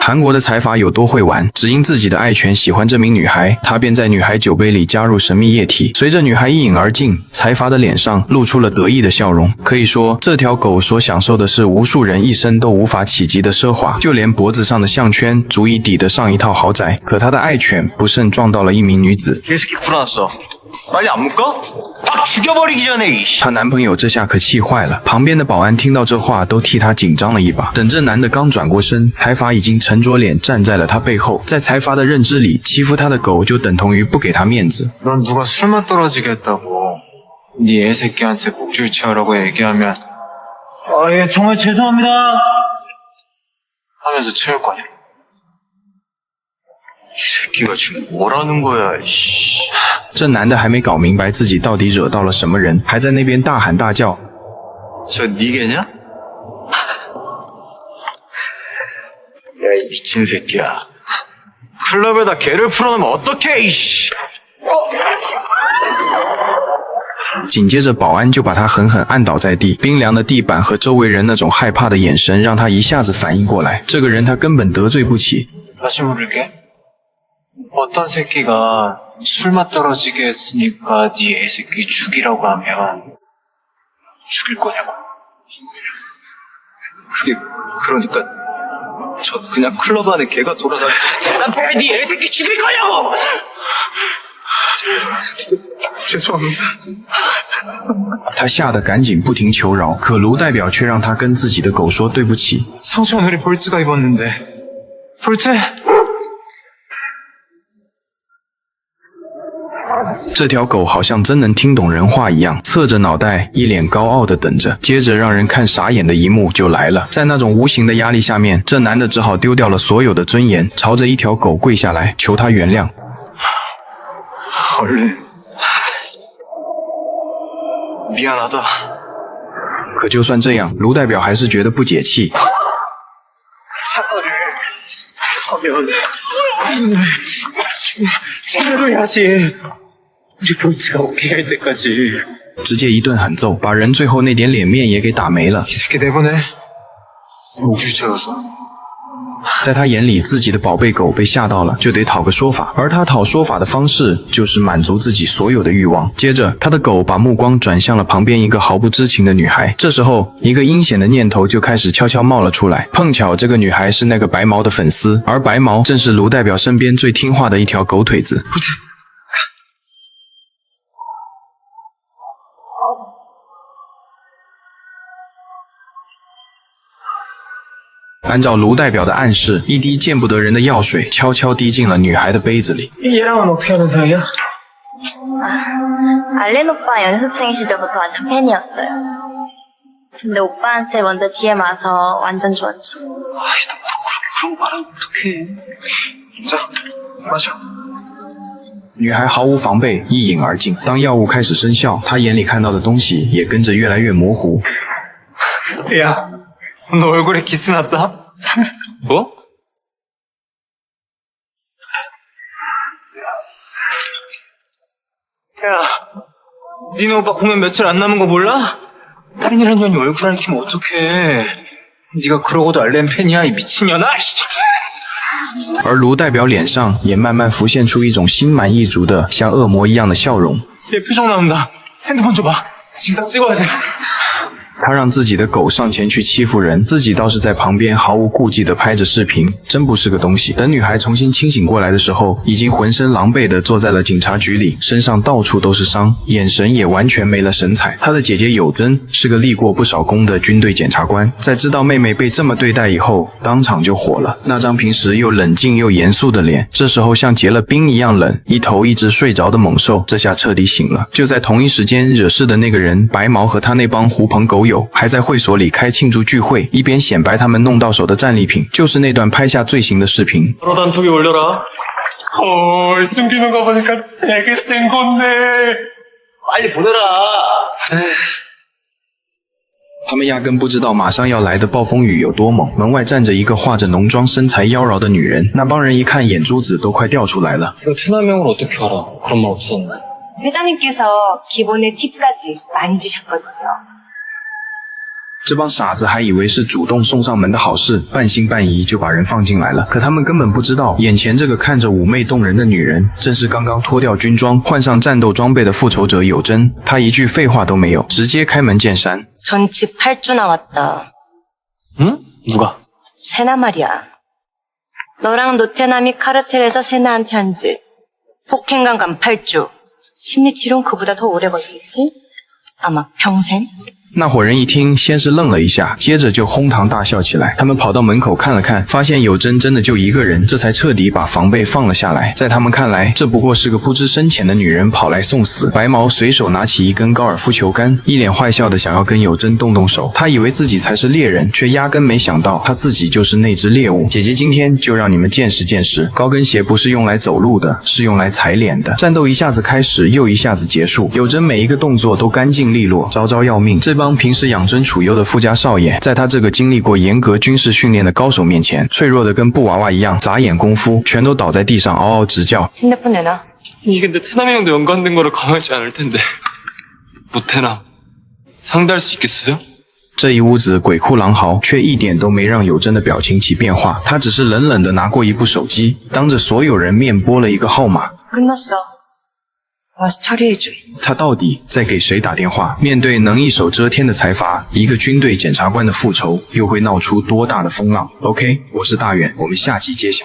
韩国的财阀有多会玩，只因自己的爱犬喜欢这名女孩，他便在女孩酒杯里加入神秘液体。随着女孩一饮而尽，财阀的脸上露出了得意的笑容。可以说，这条狗所享受的是无数人一生都无法企及的奢华，就连脖子上的项圈足以抵得上一套豪宅。可他的爱犬不慎撞到了一名女子。 빨리 안 묶어? 딱 죽여버리기 전에 她男朋友这下可气坏了，旁边的保安听到这话都替他紧张了一把。等这男的刚转过身，财阀已经沉着脸站在了他背后。在财阀的认知里，欺负他的狗就等同于不给他面子。 넌 누가 술맛 떨어지겠다고 네 애새끼한테 목줄 채우라고 얘기하면 예 정말 죄송합니다 하면서 채울 거냐? 이 새끼가 지금 뭐라는 거야 이씨 这男的还没搞明白自己到底惹到了什么人，还在那边大喊大叫。 저 네 개냐? 야 이 미친 새끼야 클럽에다 개를 풀어놓으면 어떡해 이씨 紧接着，保安就把他狠狠按倒在地，冰凉的地板和周围人那种害怕的眼神，让他一下子反应过来，这个人他根本得罪不起。 다시 물을게 어떤 새끼가 술맛 떨어지게 했으니까 네 애새끼 죽이라고 하면 죽일 거냐고 그게 그러니까 저 그냥 클럽 안에 개가 돌아다니고 대답해 네 애새끼 죽일 거냐고 죄송합니다 他吓得赶紧不停求饶，可卢代表却让他跟自己的狗说对不起。 상처 오늘이 볼트가 입었는데 볼트 这条狗好像真能听懂人话一样，侧着脑袋，一脸高傲地等着。接着让人看傻眼的一幕就来了，在那种无形的压力下面，这男的只好丢掉了所有的尊严，朝着一条狗跪下来，求他原谅。 얼른 미안하다 可就算这样，卢代表还是觉得不解气。 사과를 해야지 우리 볼트가 오케이 할 때까지 直接一顿狠揍，把人最后那点脸面也给打没了。 이 새끼 내보내 목줄 채워서 在他眼里，自己的宝贝狗被吓到了，就得讨个说法。而他讨说法的方式，就是满足自己所有的欲望。接着，他的狗把目光转向了旁边一个毫不知情的女孩。这时候，一个阴险的念头就开始悄悄冒了出来。碰巧，这个女孩是那个白毛的粉丝，而白毛正是卢代表身边最听话的一条狗腿子。 按照卢代表的暗示，一滴见不得人的药水悄悄滴进了女孩的杯子里。 얘랑은 어떻게 하는 사이야? 알렌 오빠 연습생 시절부터 완전 팬이었어요. 근데 오빠한테 먼저 DM 와서 완전 좋았죠. 아이 너 그런 거 말하면 어떡해 자 마셔 女孩毫无防备，一饮而尽。当药物开始生效，她眼里看到的东西也跟着越来越模糊。 야 너 얼굴에 기스 났다? 뭐? 야, 니네 오빠 공연 며칠 안 남은 거 몰라? 팬이란 년이 얼굴 안 키면 어떡해. 네가 그러고도 알렌 팬이야, 이 미친년아! 而卢代表脸上也慢慢浮现出一种心满意足的像恶魔一样的笑容。 얘 표정 나온다. 핸드폰 줘봐. 지금 딱 찍어야 돼. 他让自己的狗上前去欺负人，自己倒是在旁边毫无顾忌地拍着视频，真不是个东西。等女孩重新清醒过来的时候，已经浑身狼狈地坐在了警察局里，身上到处都是伤，眼神也完全没了神采。她的姐姐有珍是个立过不少功的军队检察官，在知道妹妹被这么对待以后，当场就火了。那张平时又冷静又严肃的脸，这时候像结了冰一样冷，一头一直睡着的猛兽，这下彻底醒了。就在同一时间，惹事的那个人白毛和他那帮狐朋狗友还在会所里开庆祝聚会，一边显摆他们弄到手的战利品，就是那段拍下罪行的视频。 단톡에 올려라. 숨기는 거 보니까 되게 센 건데. 빨리 보내라. 他们压根不知道马上要来的暴风雨有多猛。门外站着一个化着浓妆、身材妖娆的女人，那帮人一看眼珠子都快掉出来了。 이거 테나명을 어떻게 알아? 그런 말 없었나? 회장님께서 기본의 팁까지 많이 주셨거든요. 这帮傻子还以为是主动送上门的好事，半信半疑就把人放进来了。可他们根本不知道，眼前这个看着妩媚动人的女人，正是刚刚脱掉军装、换上战斗装备的复仇者有真。她一句废话都没有，直接开门见山。 전 집 8주 나왔다. 응? 누가? 세나 말이야. 너랑 노태남이 카르텔에서 세나한테 한 짓. 폭행강간 8주. 심리치료는 그보다 더 오래 걸리겠지? 아마 평생? 那伙人一听，先是愣了一下，接着就哄堂大笑起来。他们跑到门口看了看，发现有真真的就一个人，这才彻底把防备放了下来。在他们看来，这不过是个不知深浅的女人跑来送死。白毛随手拿起一根高尔夫球杆，一脸坏笑的想要跟有真动动手。他以为自己才是猎人，却压根没想到他自己就是那只猎物。姐姐今天就让你们见识见识，高跟鞋不是用来走路的，是用来踩脸的。战斗一下子开始，又一下子结束，有真每一个动作都干净利落，招招要命。这帮平时养尊处优的富家少爷，在他这个经历过严格军事训练的高手面前，脆弱的跟布娃娃一样，眨眼功夫全都倒在地上嗷嗷直叫。 핸드폰 내놔. 이 근데 태남이 형도 연관된 거를 가만히 않을 텐데. 노태남 상대할 수 있겠어요? 这一屋子鬼哭狼嚎，却一点都没让有真的表情起变化。他只是冷冷的拿过一部手机，当着所有人面拨了一个号码。 끝났어. 와서 처리해줘. 他到底在给谁打电话？面对能一手遮天的财阀，一个军队检察官的复仇，又会闹出多大的风浪 ？OK， 我是大远，我们下集揭晓。